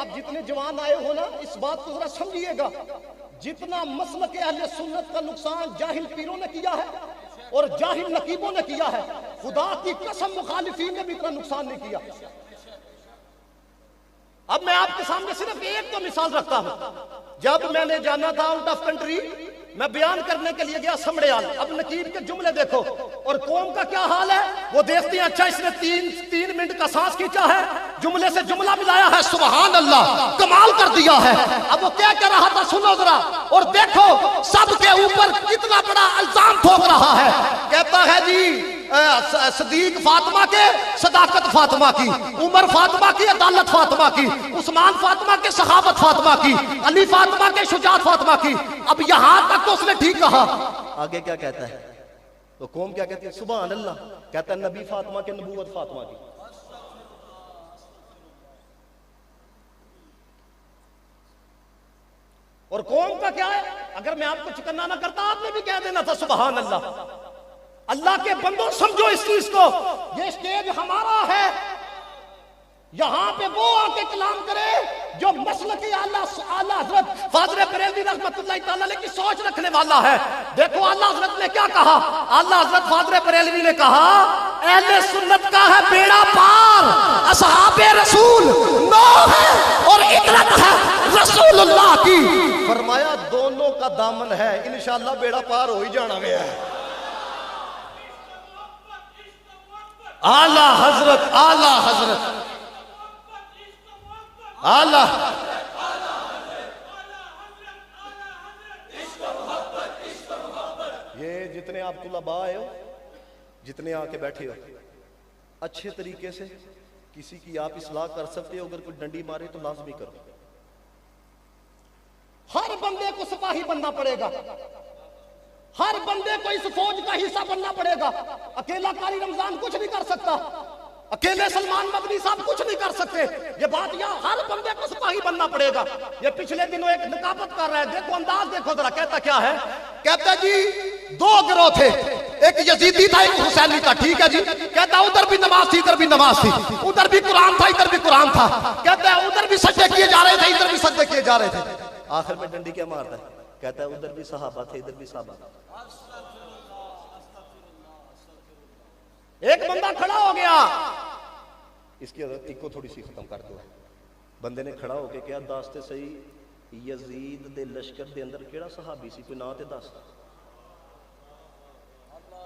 आप जितने जवान आए हो ना, इस बात को जरा समझिएगा, जितना मसलक अहले सुन्नत का नुकसान जाहिल पीरों ने किया है और जाहिल नकीबों ने किया है, खुदा की कसम मुखालिफीन ने भी इतना नुकसान नहीं किया। अब मैं आपके सामने सिर्फ एक तो मिसाल रखता हूं। जब मैंने जाना था आउट ऑफ कंट्री, मैं बयान करने के लिए गया समड़ियाल। अब नकीब के जुमले देखो और कौम का क्या हाल है, वो देखती है अच्छा इसने तीन मिनट का सांस खींचा है, जुमले से जुमला मिलाया है, सुभान अल्लाह, कमाल कर दिया है। अब वो क्या कह रहा था सुनो जरा, और देखो सबके ऊपर कितना बड़ा इल्जाम ठोक रहा है। कहता है जी सदीक फातिमा के सदाकत फातिमा की, उमर फातिमा की अदालत फातिमा की, उस्मान फातिमा के सखावत फातिमा की, अली फातिमा के शुजात फातिमा की। अब यहां तक तो उसने ठीक कहा, आगे क्या कहता है तो कौम क्या कहती है, सुभान अल्लाह। कहता है नबी फातिमा के नबूवत फातिमा की। और कौम का क्या है, अगर मैं आपको चुकन्ना ना करता आपने भी कह देना था सुभान अल्लाह। अल्लाह के बंदों समझो इस चीज को, ये स्टेज हमारा है, यहां पे वो आके कलाम करे जो मसलक आला हजरत फाजर बरेलवी रहमतुल्लाह तआला अलैह की सोच रखने वाला है। देखो आला हजरत ने क्या कहा, आला हजरत फाजर बरेलवी ने कहा अहले सुन्नत का है बेड़ा पार, असहाबे रसूल नो है और इतरत है रसूलुल्लाह की। फरमाया दोनों का दामन है, इंशाअल्लाह बेड़ा पार हो ही जाना गया है। आला हजरत आला हजरत आला, ये जितने आप तुलबा आए हो, जितने आके बैठे हो, अच्छे तरीके से किसी की आप इस्लाह कर सकते हो। अगर कोई डंडी मारे तो लाजमी करो। हर बंदे को सिपाही बनना पड़ेगा, हर बंदे को इस फौज का हिस्सा बनना पड़ेगा। अकेला कारी रमजान कुछ नहीं कर सकता, अकेले सलमान मदनी साहब कुछ नहीं कर सकते। ये बात यहाँ हर बंदे को सिपाही बनना पड़ेगा। ये पिछले दिनों एक नकाबत कर रहा है, देखो अंदाज देखो जरा, कहता क्या है, कहता जी दो गिरोह थे, एक यजीदी था एक हुसैनी था, ठीक है जी। कहता उधर भी नमाज थी इधर भी नमाज थी, उधर भी कुरान था इधर भी कुरान था। कहता है उधर भी सजदे किए जा रहे थे इधर भी सजदे किए जा रहे थे। आखिर में डंडी क्या मारता है, कहता है उधर भी सहाबा थे इधर भी सहाबा था। एक बंदा खड़ा हो गया, इसकी एक को थोड़ी सी खत्म कर दो। बंदे ने खड़ा होके क्या दास्ते सही यजीद दे लश्कर दे अंदर केड़ा सहाबी सी, कोई ना ते दस।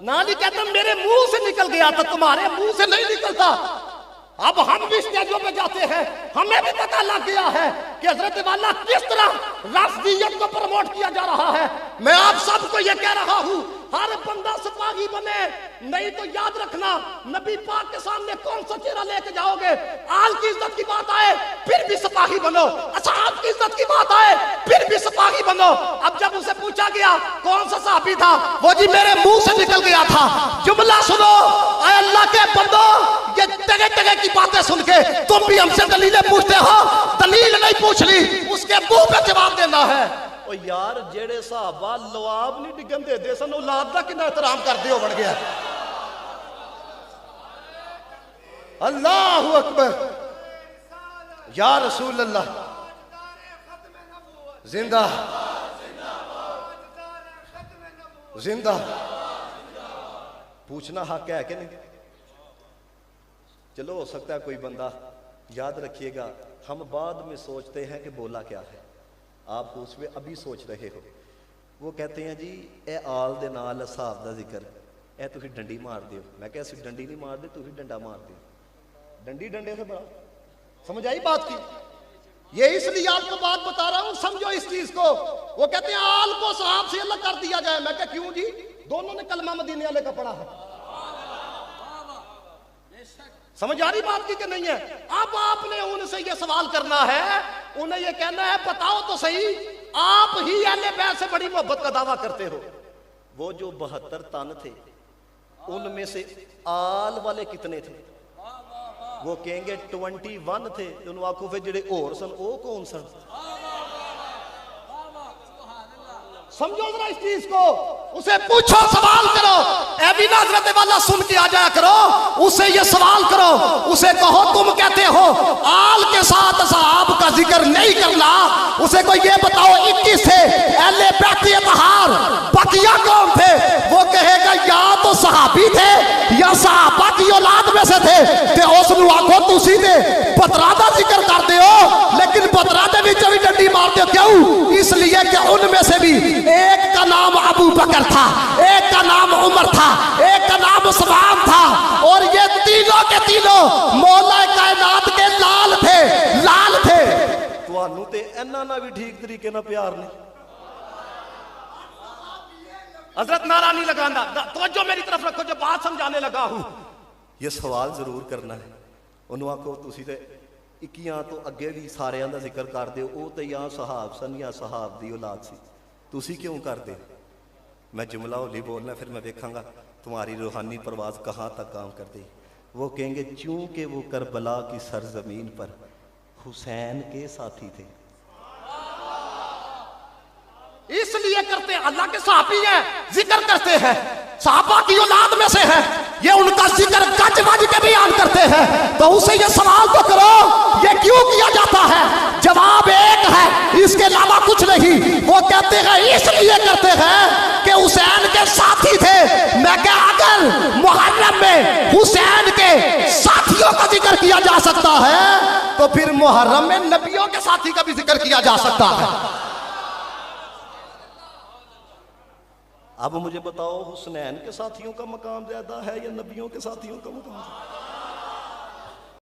ना नहीं कहता मेरे मुंह से निकल गया था, तुम्हारे मुंह से नहीं निकलता। अब हम भी स्टेजों पे जाते हैं, हमें भी पता लग गया है कि हजरत वाला किस तरह राष्ट्रीयत को प्रमोट किया जा रहा है। मैं आप सबको ये कह रहा हूं, हर बंदा सिपाही बने, नहीं तो याद रखना नबी पाक के सामने कौन सा चेहरा लेके जाओगे। आल की इज्जत की बात आए फिर भी सिपाही बनो, असहाब की इज्जत की बात आए फिर भी सिपाही बनो। अब जब उसे पूछा गया कौन सा सहाबी था, वो जी मेरे मुंह से निकल गया था। जुमला सुनो, ऐ अल्लाह के बंदो, ये टगे टगे की बातें सुन के तुम भी हमसे दलीलें पूछते हो, दलील नहीं पूछ ली, उसके मुंह पे जवाब देना है। ओ यार जेड़े साहबा लवाब नहीं डिगन दे दे सन, औलाद का कितना एहतराम करते हो बन गया। अल्लाहु अकबर, या रसूल अल्लाह, जिंदा जिंदा। पूछना हक है कि नहीं? चलो हो सकता है कोई बंदा, याद रखिएगा हम बाद में सोचते हैं कि बोला क्या है, आप उसमें अभी सोच रहे हो। वो कहते हैं जी ए आल दे नाल हिसाब दा जिक्र ए तुसी डंडी मार दियो। मैं कहा असि डंडी नहीं मार दे, तुसी डंडा मार दियो। डंडी डंडे से बड़ा, समझ आई बात की? ये इसलिए आपको बात बता रहा हूं, समझो इस चीज को। वो कहते हैं आल को साहब से अलग कर दिया जाए। मैं कहा क्यों जी, दोनों ने कलमा मदीने वाले का पढ़ा है। समझ आ रही बात की कि नहीं है? अब आपने उनसे ये सवाल करना है, उन्हें ये कहना है बताओ तो सही, आप ही अहले बैत से बड़ी मोहब्बत का दावा करते हो। वो जो 72 तन थे उनमें से आल वाले कितने थे? वो कहेंगे 21 थे। उन्होंने आखो फिर जेड़े और सन वो कौन सन? समझो जरा इस चीज को। उसे पूछो, सवाल करो, ऐबी नाज़रत वाला सुन के आ जाया करो, उसे ये सवाल करो, उसे कहो तुम कहते हो आल के साथ साहब का जिक्र जिक्र नहीं करना, उसे कोई ये बताओ 21 थे अहले बैत अतहार, बकिया कौन थे? वो कहेगा या तो सहाबी थे या सहाबा की औलाद में से थे। ते उसनु आखो तुसी ते बतरा दा जिक्र करते हो, लेकिन बतरा दे विच भी डंडी मारते हो। क्यों? इसलिए कि उनमें से भी एक का नाम अबू बकर था, एक का नाम उमर था, एक का नाम उस्मान था, और ये तीनों के तीनों मौला कायनात के लाल थे, लाल थे। तुहानू ते इन्हां नाल भी ठीक तरीके नाल प्यार नहीं। हजरत नारा नहीं लगाना, तवज्जो मेरी तरफ रखो, जो बात समझाने लगा हूं। ये सवाल जरूर करना है। उन्होंने आखो तुसी ते 21 तो अगे भी सारियां दा जिक्र करदे हो, वो तो या सहाब सन या सहाब दी औलाद सी, तुसी क्यों करदे? मैं जुमला होली बोलना, फिर मैं देखांगा तुम्हारी रूहानी परवाज कहाँ तक काम करती। वो कहेंगे चूंकि वो करबला की सरजमीन पर हुसैन के साथी थे, इसलिए करते हैं। अल्लाह के सहाबी हैं, जिक्र करते हैं, सहाबा की औलाद में से है, ये उनका जिक्र गज बज के बयान करते हैं। तो उसे ये सवाल तो करो, ये क्यों किया जाता है? जवाब एक है, इसके अलावा कुछ नहीं। वो कहते हैं इसलिए करते हैं कि हुसैन के साथी थे। मैं क्या, अगर मुहर्रम में हुसैन के साथियों का जिक्र किया जा सकता है, तो फिर मुहर्रम में नबियों के साथी का भी जिक्र किया जा सकता है। अब मुझे बताओ हुसैन के साथियों का मकाम ज्यादा है या नबियों के साथियों का मकाम?